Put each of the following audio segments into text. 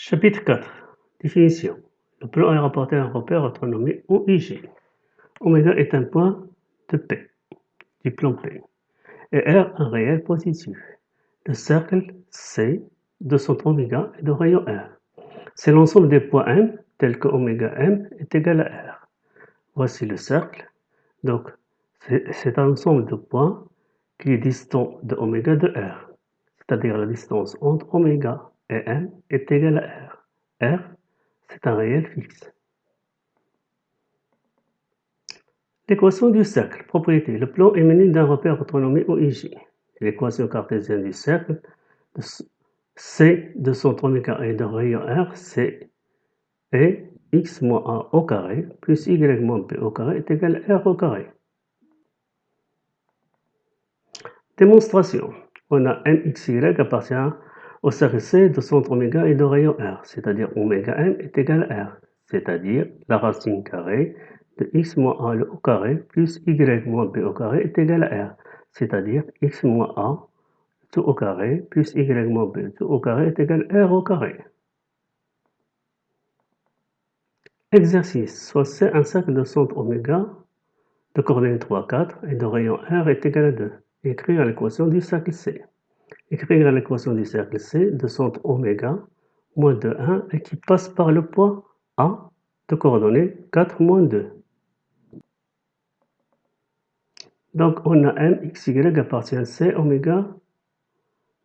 Chapitre 4. Définition. Le plan est rapporté à un repère renommé OIG. Oméga est un point de P, du plan P, et R un réel positif. Le cercle C de son oméga est de rayon R. C'est l'ensemble des points M, tels que oméga M est égal à R. Voici le cercle. Donc, c'est un ensemble de points qui est distant de oméga de R, c'est-à-dire la distance entre oméga et M est égale à R. R, c'est un réel fixe. L'équation du cercle. Propriété. Le plan est muni d'un repère renommé OIG. L'équation cartésienne du cercle C de centre oméga et de rayon R, c'est est x moins a au carré plus y moins b au carré est égal à r au carré. Démonstration. On a mxy appartient au cercle C de centre oméga et de rayon R, c'est-à-dire oméga m est égal à r, c'est-à-dire la racine carrée de x moins a au carré plus y moins b au carré est égal à r, c'est-à-dire x moins a tout au carré plus y moins b tout au carré est égal à r au carré. Exercice. Soit C un cercle de centre oméga de coordonnées 3, 4 et de rayon R est égal à 2. Écrire l'équation du cercle C. Écrire l'équation du cercle C de centre oméga moins 2, 1 et qui passe par le point A de coordonnées 4, moins 2. Donc on a mxy appartient à C oméga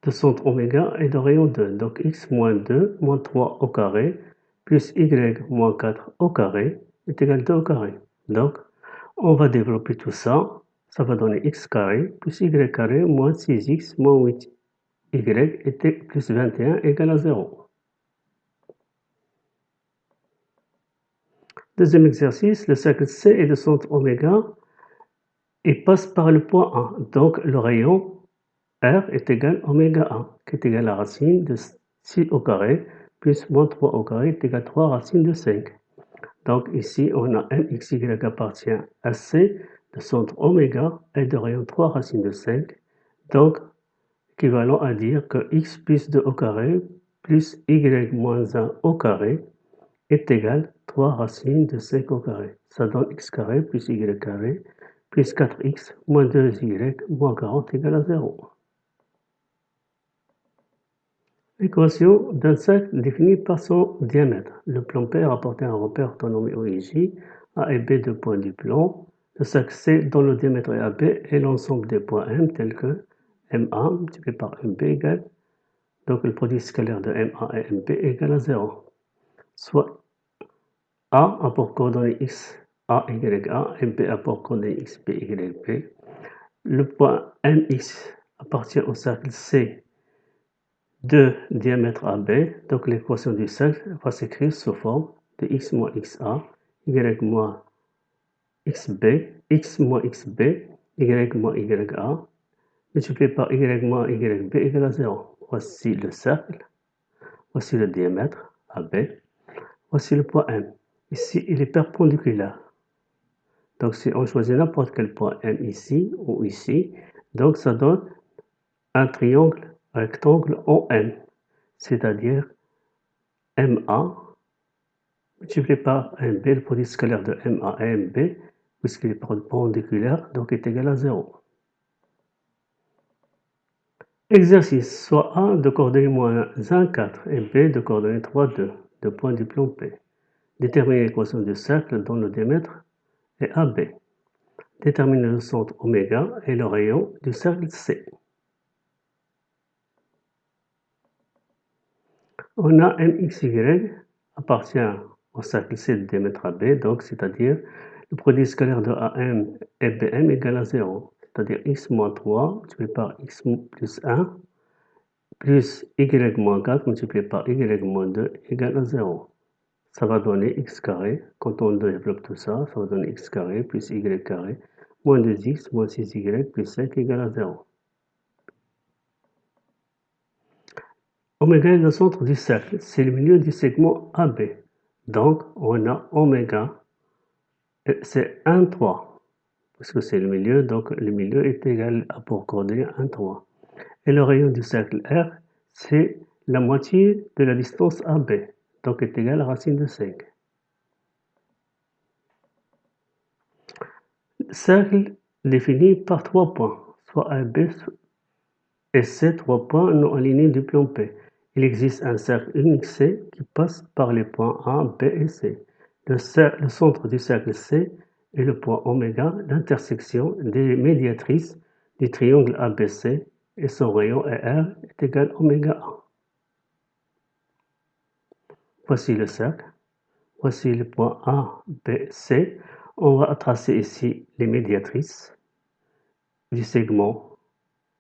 de centre oméga et de rayon 2. Donc x moins 2 moins 3 au carré plus y moins 4 au carré est égal à 2 au carré. Donc on va développer tout ça. Ça va donner x carré plus y carré moins 6x moins 8y était plus 21 égale à 0. Deuxième exercice, le cercle C est de centre oméga et passe par le point A. Donc le rayon R est égal à oméga A, qui est égal à la racine de 6 au carré plus moins 3 au carré est égal à 3 racines de 5. Donc ici, on a mxy appartient à C de centre oméga et de rayon 3 racines de 5. Donc, équivalent à dire que x plus 2 au carré plus y moins 1 au carré est égal à 3 racines de 5 au carré. Ça donne x carré plus y carré plus 4x moins 2y moins 40 égale à 0. Équation d'un cercle défini par son diamètre. Le plan P rapporté à un repère renommé OIJ, A et B deux points du plan. Le cercle C dont le diamètre est AB est l'ensemble des points M tels que MA multiplié par MB égale, donc le produit scalaire de MA et MB égale à 0. Soit A a pour coordonnées x, A, Y, A, et B a pour coordonnées x, B, Y, B. Le point MX appartient au cercle C de diamètre AB, donc l'équation du cercle va s'écrire sous forme de x moins xa, y moins xb, x moins xb, y moins ya, multiplié par y moins yb égale à 0. Voici le cercle, voici le diamètre AB, voici le point M. Ici, il est perpendiculaire. Donc si on choisit n'importe quel point M ici ou ici, donc ça donne un triangle rectangle OM, c'est-à-dire MA multiplié par MB, le produit scalaire de MA et MB, puisqu'il est perpendiculaire, donc est égal à 0. Exercice, soit A de coordonnées moins 1, 4 et B de coordonnées 3, 2, deux points du plan P. Déterminer l'équation du cercle dont le diamètre est AB. Déterminer le centre oméga et le rayon du cercle C. On a mxy appartient au cercle C de diamètre AB, donc c'est-à-dire le produit scalaire de AM et BM égale à 0, c'est-à-dire x moins 3 multiplié par x plus 1 plus y moins 4 multiplié par y moins 2 égale à 0. Ça va donner x carré, quand on développe tout ça, ça va donner x carré plus y carré moins 2x moins 6y plus 5 égale à 0. Oméga est le centre du cercle, c'est le milieu du segment AB. Donc, on a oméga, c'est 1, 3, parce que c'est le milieu, donc le milieu est égal à pour coordonner 1, 3. Et le rayon du cercle R, c'est la moitié de la distance AB, donc est égal à racine de 5. Cercle défini par 3 points, soit AB et C, 3 points non alignés du plan P. Il existe un cercle unique C qui passe par les points A, B et C. Le centre du cercle C est le point oméga, l'intersection des médiatrices du triangle ABC et son rayon R est égal à oméga A. Voici le cercle. Voici le point A, B, C. On va tracer ici les médiatrices du segment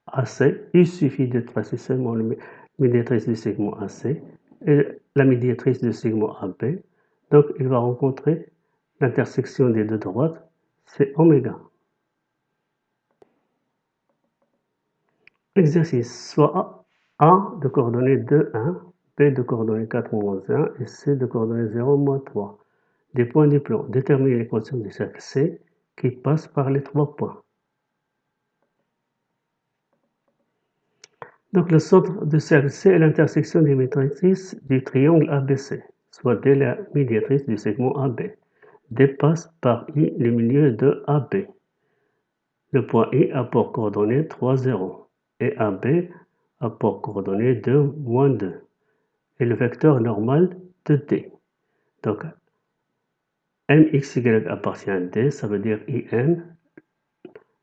AC. Il suffit de tracer seulement la médiatrice du segment AC et la médiatrice du segment AB. Donc, il va rencontrer l'intersection des deux droites, c'est oméga. Exercice, soit A de coordonnées 2, 1, B de coordonnées 4, moins 1 et C de coordonnées 0, moins 3. Des points du plan. Déterminer l'équation du cercle C qui passe par les 3 points. Donc le centre du cercle C est l'intersection des médiatrices du triangle ABC, soit dès la médiatrice du segment AB. Dépasse par I le milieu de AB. Le point I a pour coordonnées 3, 0 et AB a pour coordonnées 2, moins 2 et le vecteur normal de D. Donc MXY appartient à D, ça veut dire IM.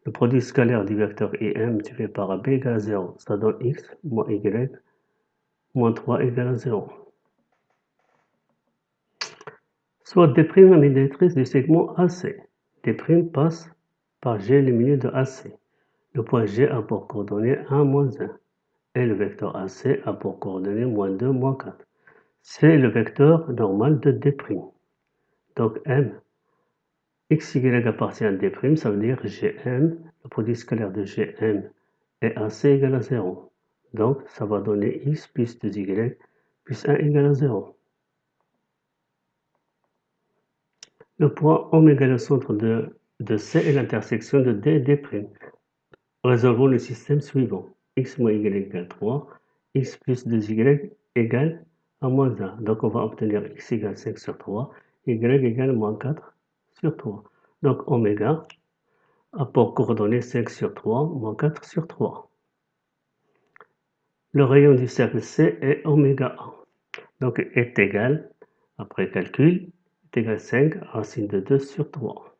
Le produit scalaire du vecteur IM multiplié par AB égale à 0. Ça donne X moins Y moins 3 égale à 0. Soit D' la médiatrice du segment AC. D' passe par G le milieu de AC. Le point G a pour coordonnées 1, moins 1. Et le vecteur AC a pour coordonnées moins 2, moins 4. C'est le vecteur normal de D'. Donc M, XY appartient à D', ça veut dire GM, le produit scalaire de GM et AC égale à 0. Donc ça va donner X plus 2Y plus 1 égale à 0. Le point oméga est le centre de C est l'intersection de D et D'. Résolvons le système suivant. X moins Y égale 3, X plus 2Y égale à moins 1. Donc on va obtenir X égale 5 sur 3, Y égale moins 4 sur 3. Donc oméga a pour coordonnées 5 sur 3, moins 4 sur 3. Le rayon du cercle C est oméga A. Donc est égal, après calcul, est égal à 5 racine de 2 sur 3.